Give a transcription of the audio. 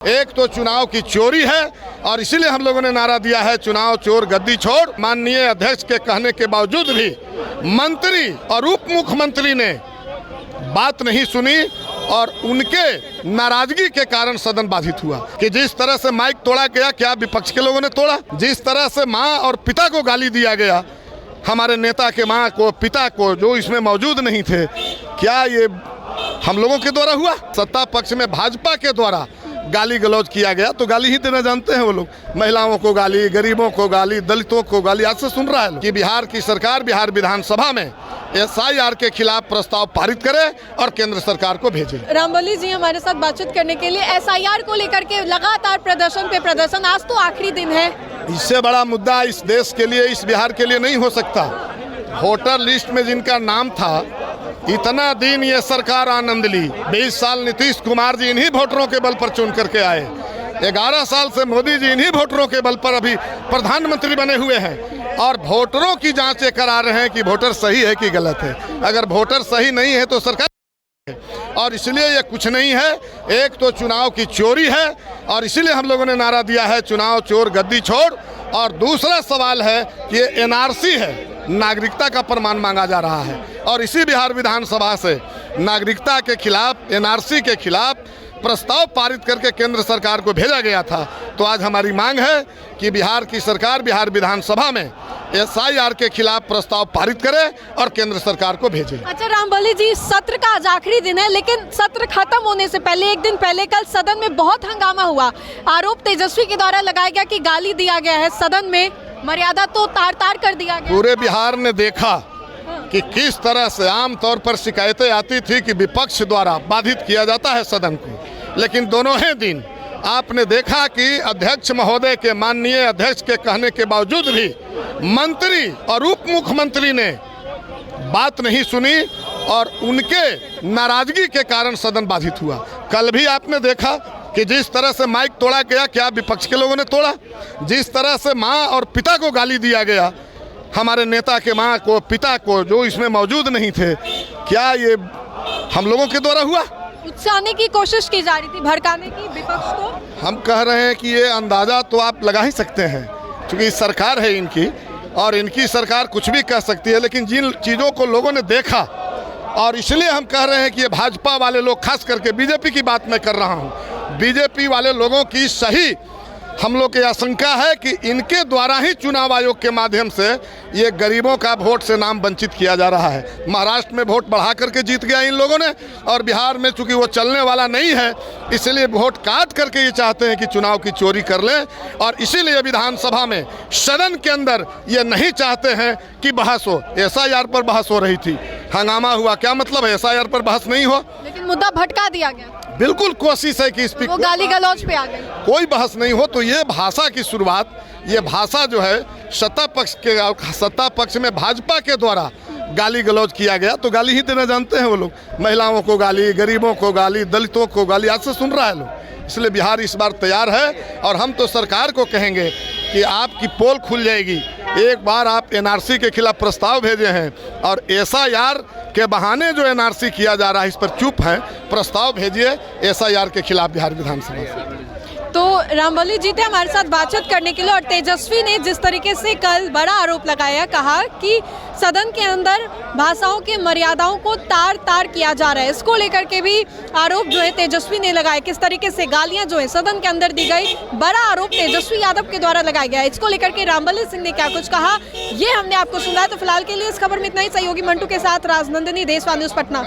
एक तो चुनाव की चोरी है और इसीलिए हम लोगों ने नारा दिया है चुनाव चोर गद्दी छोड़। माननीय अध्यक्ष के कहने के बावजूद भी मंत्री और उप मुख्यमंत्री ने बात नहीं सुनी और उनके नाराजगी के कारण सदन बाधित हुआ। कि जिस तरह से माइक तोड़ा गया, क्या विपक्ष के लोगों ने तोड़ा? जिस तरह से माँ और पिता को गाली दिया गया, हमारे नेता के माँ को, पिता को, जो इसमें मौजूद नहीं थे, क्या ये हम लोगों के द्वारा हुआ? सत्ता पक्ष में भाजपा के द्वारा गाली गलौज किया गया तो गाली ही देना जानते हैं वो लोग। महिलाओं को गाली, गरीबों को गाली, दलितों को गाली। आज से सुन रहा है कि बिहार की सरकार बिहार विधानसभा में SIR के खिलाफ प्रस्ताव पारित करे और केंद्र सरकार को भेजे। रामबली जी हमारे साथ बातचीत करने के लिए SIR को लेकर के लगातार प्रदर्शन पे प्रदर्शन, आज तो आखिरी दिन है। इससे बड़ा मुद्दा इस देश के लिए, इस बिहार के लिए नहीं हो सकता। वोटर लिस्ट में जिनका नाम था, इतना दिन ये सरकार आनंद ली। 20 साल नीतीश कुमार जी इन्हीं वोटरों के बल पर चुन करके आए। 11 साल से मोदी जी इन्हीं वोटरों के बल पर अभी प्रधानमंत्री बने हुए हैं और वोटरों की जांच करा रहे हैं कि वोटर सही है कि गलत है। अगर वोटर सही नहीं है तो सरकार, और इसलिए ये कुछ नहीं है। एक तो चुनाव की चोरी है और इसीलिए हम लोगों ने नारा दिया है चुनाव चोर गद्दी छोड़। और दूसरा सवाल है कि ये NRC है, नागरिकता का प्रमाण मांगा जा रहा है और इसी बिहार विधानसभा से नागरिकता के खिलाफ, NRC के खिलाफ प्रस्ताव पारित करके केंद्र सरकार को भेजा गया था। तो आज हमारी मांग है कि बिहार की सरकार बिहार विधानसभा में SIR के खिलाफ प्रस्ताव पारित करे और केंद्र सरकार को भेजे। अच्छा रामबली जी, सत्र का आज आखिरी दिन है, लेकिन सत्र खत्म होने से पहले, एक दिन पहले कल सदन में बहुत हंगामा हुआ। आरोप तेजस्वी के द्वारा लगाया गया कि गाली दिया गया है, सदन में मर्यादा तो तार तार कर दिया गया। पूरे बिहार ने देखा कि किस तरह से आमतौर पर शिकायतें आती थी कि विपक्ष द्वारा बाधित किया जाता है सदन को, लेकिन दोनों ही दिन आपने देखा कि अध्यक्ष महोदय के, माननीय अध्यक्ष के कहने के बावजूद भी मंत्री और उप मुख्यमंत्री ने बात नहीं सुनी और उनके नाराजगी के कारण सदन बाधित हुआ। कल भी आपने देखा कि जिस तरह से माइक तोड़ा गया, क्या विपक्ष के लोगों ने तोड़ा? जिस तरह से माँ और पिता को गाली दिया गया, हमारे नेता के माँ को, पिता को, जो इसमें मौजूद नहीं थे, क्या ये हम लोगों के द्वारा हुआ? उकसाने की कोशिश की जा रही थी, भड़काने की विपक्ष को। हम कह रहे हैं कि ये अंदाज़ा तो आप लगा ही सकते हैं, क्योंकि सरकार है इनकी और इनकी सरकार कुछ भी कह सकती है, लेकिन जिन चीज़ों को लोगों ने देखा और इसलिए हम कह रहे हैं कि ये भाजपा वाले लोग, खास करके बीजेपी की बात मैं कर रहा हूँ, बीजेपी वाले लोगों की सही हम लोग की आशंका है कि इनके द्वारा ही चुनाव आयोग के माध्यम से ये गरीबों का वोट से नाम वंचित किया जा रहा है। महाराष्ट्र में वोट बढ़ा करके जीत गया इन लोगों ने और बिहार में चूंकि वो चलने वाला नहीं है, इसलिए वोट काट करके ये चाहते हैं कि चुनाव की चोरी कर लें और इसीलिए विधानसभा में, सदन के अंदर ये नहीं चाहते हैं कि बहस हो। SIR पर बहस हो रही थी, हंगामा हुआ, क्या मतलब है SIR पर बहस नहीं हो? लेकिन मुद्दा भटका दिया गया। बिल्कुल कोशिश है कि इस पर वो गाली गलौज पे आ गई, कोई बहस नहीं हो। तो ये भाषा की शुरुआत, ये भाषा जो है सत्ता पक्ष में भाजपा के द्वारा गाली गलौज किया गया तो गाली ही देना जानते हैं वो लोग। महिलाओं को गाली, गरीबों को गाली, दलितों को गाली। आज से सुन रहा है लोग। इसलिए बिहार इस बार तैयार है और हम तो सरकार को कहेंगे कि आपकी पोल खुल जाएगी। एक बार आप NRC के खिलाफ प्रस्ताव भेजे हैं और SIR के बहाने जो NRC किया जा रहा है, इस पर चुप हैं। प्रस्ताव भेजिए SIR के खिलाफ बिहार विधानसभा से। तो रामबली जी थे हमारे साथ बातचीत करने के लिए और तेजस्वी ने जिस तरीके से कल बड़ा आरोप लगाया, कहा कि सदन के अंदर भाषाओं की मर्यादाओं को तार तार किया जा रहा है, इसको लेकर के भी आरोप जो है तेजस्वी ने लगाया। किस तरीके से गालियां जो है सदन के अंदर दी गई, बड़ा आरोप तेजस्वी यादव के द्वारा लगाया गया। इसको लेकर के रामबली सिंह ने क्या कुछ कहा, ये हमने आपको सुनाया। तो फिलहाल के लिए इस खबर में इतना ही। सहयोगी मंटू के साथ राजनंदिनी, देशवाणी न्यूज़ पटना।